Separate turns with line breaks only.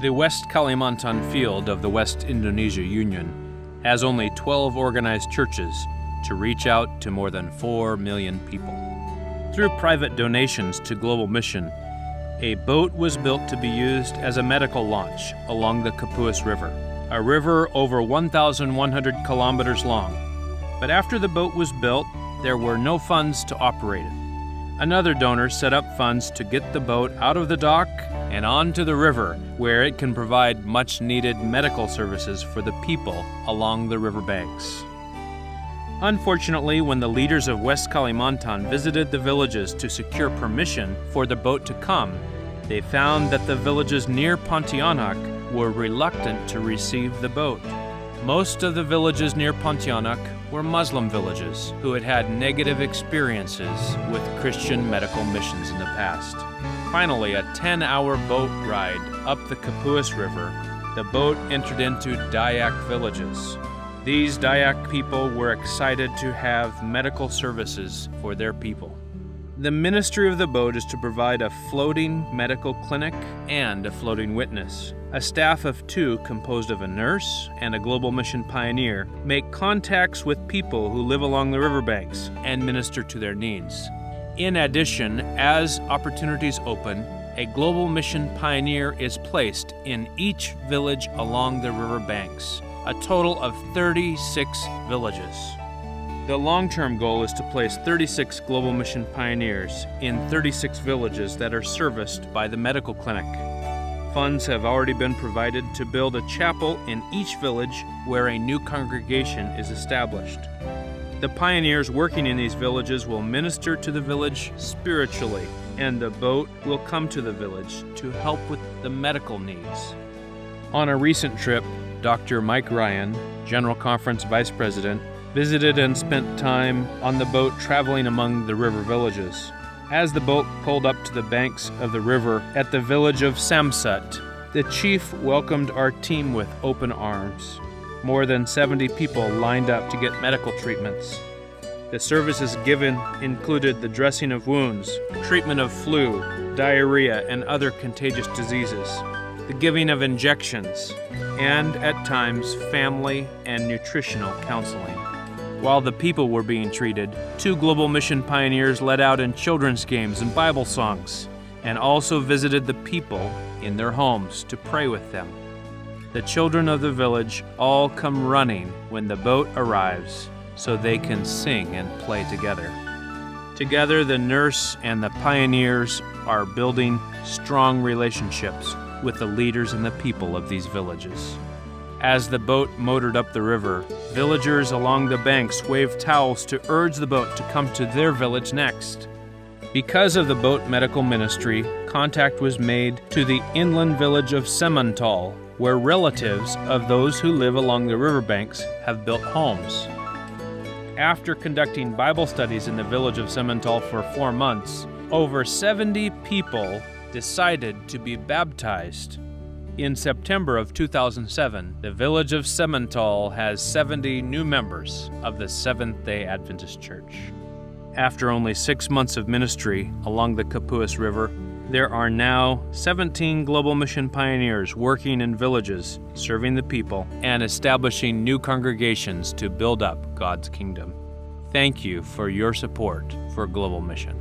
The West Kalimantan field of the West Indonesia Union has only 12 organized churches to reach out to more than 4 million people. Through private donations to Global Mission, a boat was built to be used as a medical launch along the Kapuas River, a river over 1,100 kilometers long. But after the boat was built, there were no funds to operate it. Another donor set up funds to get the boat out of the dock and onto the river, where it can provide much-needed medical services for the people along the riverbanks. Unfortunately, when the leaders of West Kalimantan visited the villages to secure permission for the boat to come, they found that the villages near Pontianak were reluctant to receive the boat. Most of the villages near Pontianak were Muslim villages who had had negative experiences with Christian medical missions in the past. Finally, a 10-hour boat ride up the Kapuas River, the boat entered into Dayak villages. These Dayak people were excited to have medical services for their people. The ministry of the boat is to provide a floating medical clinic and a floating witness. A staff of 2 composed of a nurse and a Global Mission pioneer make contacts with people who live along the riverbanks and minister to their needs. In addition, as opportunities open, a Global Mission pioneer is placed in each village along the riverbanks, a total of 36 villages. The long-term goal is to place 36 Global Mission pioneers in 36 villages that are serviced by the medical clinic. Funds have already been provided to build a chapel in each village where a new congregation is established. The pioneers working in these villages will minister to the village spiritually, and the boat will come to the village to help with the medical needs. On a recent trip, Dr. Mike Ryan, General Conference Vice President, visited and spent time on the boat traveling among the river villages. As the boat pulled up to the banks of the river at the village of Samsat, the chief welcomed our team with open arms. More than 70 people lined up to get medical treatments. The services given included the dressing of wounds, treatment of flu, diarrhea, and other contagious diseases, the giving of injections, and at times family and nutritional counseling. While the people were being treated, 2 Global Mission pioneers led out in children's games and Bible songs, and also visited the people in their homes to pray with them. The children of the village all come running when the boat arrives so they can sing and play together. Together, the nurse and the pioneers are building strong relationships with the leaders and the people of these villages. As the boat motored up the river, villagers along the banks waved towels to urge the boat to come to their village next. Because of the boat medical ministry, contact was made to the inland village of Semental, where relatives of those who live along the riverbanks have built homes. After conducting Bible studies in the village of Semental for 4 months, over 70 people decided to be baptized. In September of 2007, the village of Semental has 70 new members of the Seventh-day Adventist Church. After only 6 months of ministry along the Kapuas River, there are now 17 Global Mission pioneers working in villages, serving the people, and establishing new congregations to build up God's kingdom. Thank you for your support for Global Mission.